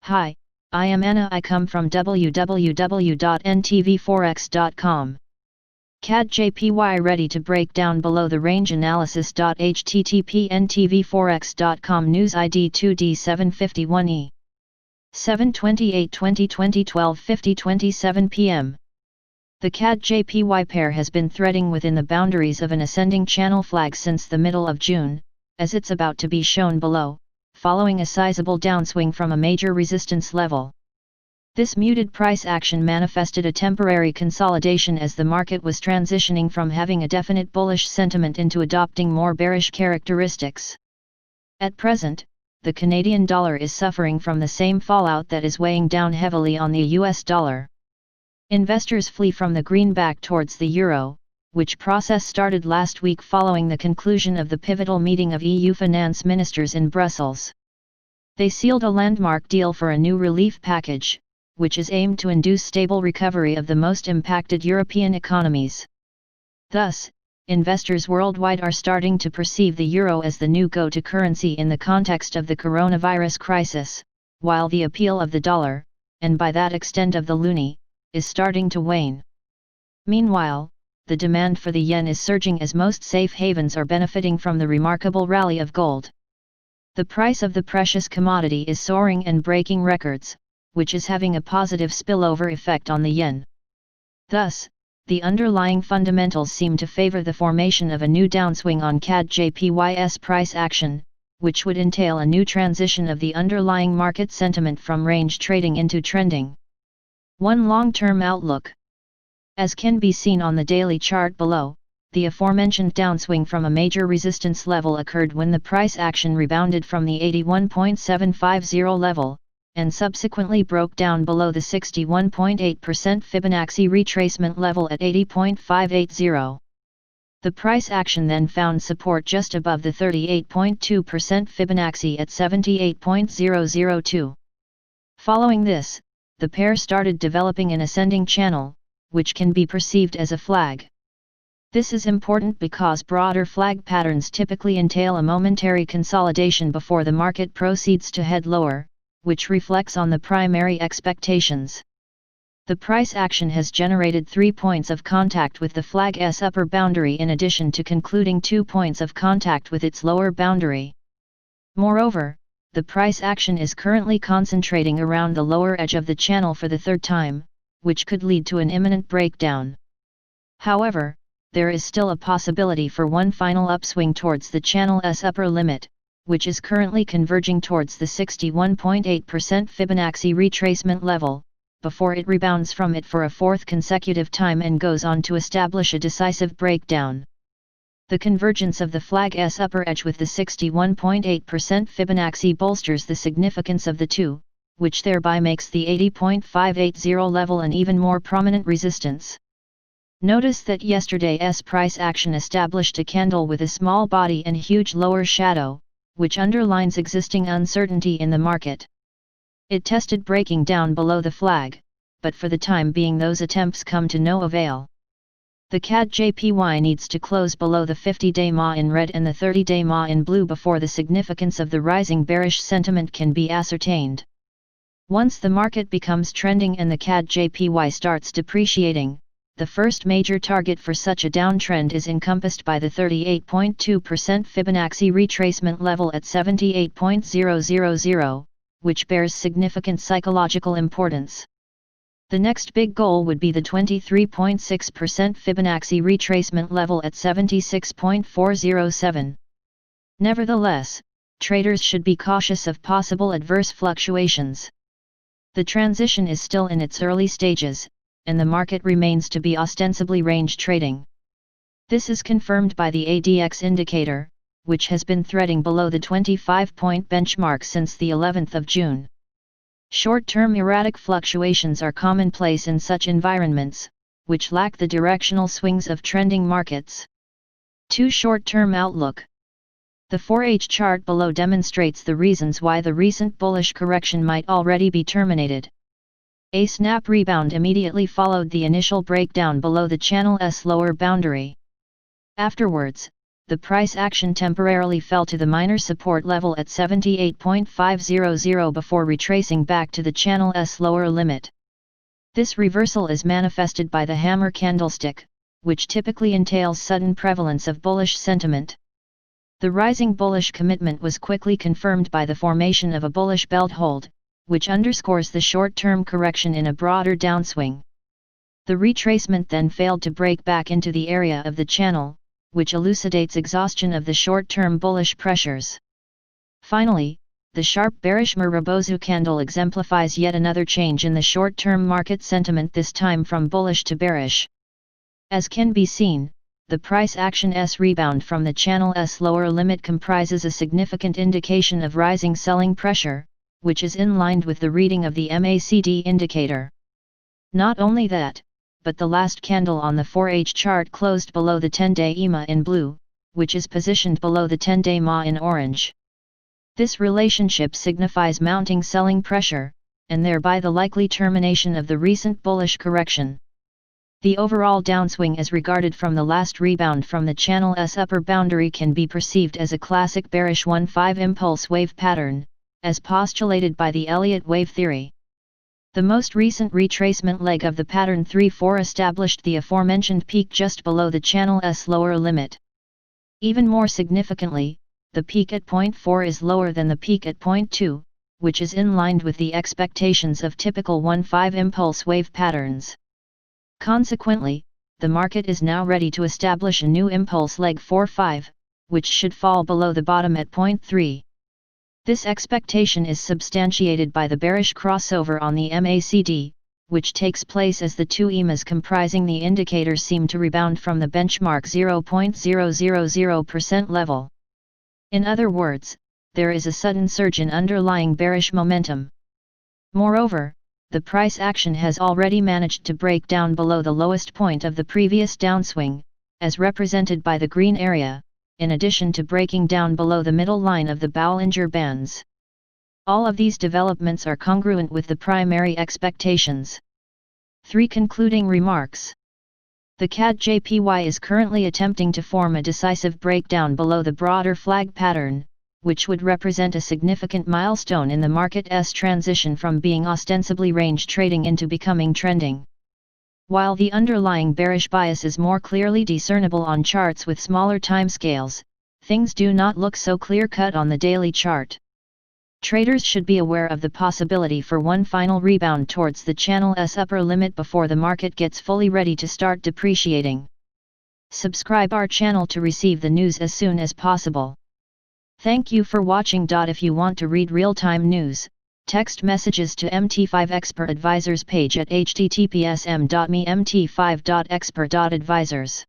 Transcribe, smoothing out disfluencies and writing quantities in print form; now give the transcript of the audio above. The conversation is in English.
Hi, I am Anna. I come from www.ntvforex.com. CAD JPY Ready to break down below the range analysis. http ntvforex.com News ID 2D751E 7/28/2020 12:50-27 p.m. The CAD JPY pair has been threading within the boundaries of an ascending channel flag since the middle of June, as it's about to be shown below, following a sizable downswing from a major resistance level. This muted price action manifested a temporary consolidation as the market was transitioning from having a definite bullish sentiment into adopting more bearish characteristics. At present, the Canadian dollar is suffering from the same fallout that is weighing down heavily on the US dollar. Investors flee from the greenback towards the euro, which process started last week following the conclusion of the pivotal meeting of EU finance ministers in Brussels. They sealed a landmark deal for a new relief package, which is aimed to induce stable recovery of the most impacted European economies. Thus, investors worldwide are starting to perceive the euro as the new go-to currency in the context of the coronavirus crisis, while the appeal of the dollar, and by that extent of the loonie, is starting to wane. Meanwhile, the demand for the yen is surging as most safe havens are benefiting from the remarkable rally of gold. The price of the precious commodity is soaring and breaking records, which is having a positive spillover effect on the yen. Thus, the underlying fundamentals seem to favor the formation of a new downswing on CAD JPY's price action, which would entail a new transition of the underlying market sentiment from range trading into trending. One long-term outlook. As can be seen on the daily chart below, the aforementioned downswing from a major resistance level occurred when the price action rebounded from the 81.750 level, and subsequently broke down below the 61.8% Fibonacci retracement level at 80.580. The price action then found support just above the 38.2% Fibonacci at 78.002. Following this, the pair started developing an ascending channel, which can be perceived as a flag. This is important because broader flag patterns typically entail a momentary consolidation before the market proceeds to head lower, which reflects on the primary expectations. The price action has generated 3 points of contact with the flag's upper boundary in addition to concluding 2 points of contact with its lower boundary. Moreover, the price action is currently concentrating around the lower edge of the channel for the third time, which could lead to an imminent breakdown. However, there is still a possibility for one final upswing towards the channel's upper limit, which is currently converging towards the 61.8% Fibonacci retracement level, before it rebounds from it for a fourth consecutive time and goes on to establish a decisive breakdown. The convergence of the flag's upper edge with the 61.8% Fibonacci bolsters the significance of the two, which thereby makes the 80.580 level an even more prominent resistance. Notice that yesterday's price action established a candle with a small body and huge lower shadow, which underlines existing uncertainty in the market. It tested breaking down below the flag, but for the time being those attempts come to no avail. The CAD JPY needs to close below the 50-day MA in red and the 30-day MA in blue before the significance of the rising bearish sentiment can be ascertained. Once the market becomes trending and the CAD JPY starts depreciating, the first major target for such a downtrend is encompassed by the 38.2% Fibonacci retracement level at 78.000, which bears significant psychological importance. The next big goal would be the 23.6% Fibonacci retracement level at 76.407. Nevertheless, traders should be cautious of possible adverse fluctuations. The transition is still in its early stages, and the market remains to be ostensibly range trading. This is confirmed by the ADX indicator, which has been threading below the 25-point benchmark since the 11th of June. Short-term erratic fluctuations are commonplace in such environments, which lack the directional swings of trending markets. 2. Short-term outlook. The 4H chart below demonstrates the reasons why the recent bullish correction might already be terminated. A snap rebound immediately followed the initial breakdown below the channel's lower boundary. Afterwards, the price action temporarily fell to the minor support level at 78.500 before retracing back to the channel's lower limit. This reversal is manifested by the hammer candlestick, which typically entails sudden prevalence of bullish sentiment. The rising bullish commitment was quickly confirmed by the formation of a bullish belt hold, which underscores the short-term correction in a broader downswing. The retracement then failed to break back into the area of the channel, which elucidates exhaustion of the short-term bullish pressures. Finally, the sharp bearish Marubozu candle exemplifies yet another change in the short-term market sentiment, this time from bullish to bearish. As can be seen, the price action's rebound from the channel's lower limit comprises a significant indication of rising selling pressure, which is in line with the reading of the MACD indicator. Not only that, but the last candle on the 4H chart closed below the 10-day EMA in blue, which is positioned below the 10-day MA in orange. This relationship signifies mounting selling pressure, and thereby the likely termination of the recent bullish correction. The overall downswing as regarded from the last rebound from the channel's upper boundary can be perceived as a classic bearish 1-5 impulse wave pattern, as postulated by the Elliott wave theory. The most recent retracement leg of the pattern 3-4 established the aforementioned peak just below the channel's lower limit. Even more significantly, the peak at point 4 is lower than the peak at point 2, which is in line with the expectations of typical 1-5 impulse wave patterns. Consequently, the market is now ready to establish a new impulse leg 4-5, which should fall below the bottom at point 3. This expectation is substantiated by the bearish crossover on the MACD, which takes place as the two EMAs comprising the indicator seem to rebound from the benchmark 0.000% level. In other words, there is a sudden surge in underlying bearish momentum. Moreover, the price action has already managed to break down below the lowest point of the previous downswing, as represented by the green area, in addition to breaking down below the middle line of the Bollinger Bands. All of these developments are congruent with the primary expectations. 3 concluding remarks. The CAD JPY is currently attempting to form a decisive breakdown below the broader flag pattern, which would represent a significant milestone in the market's transition from being ostensibly range trading into becoming trending. While the underlying bearish bias is more clearly discernible on charts with smaller timescales, things do not look so clear-cut on the daily chart. Traders should be aware of the possibility for one final rebound towards the channel's upper limit before the market gets fully ready to start depreciating. Subscribe our channel to receive the news as soon as possible. Thank you for watching. If you want to read real-time news, text messages to MT5 Expert Advisors page at https://mt5.expert.advisors.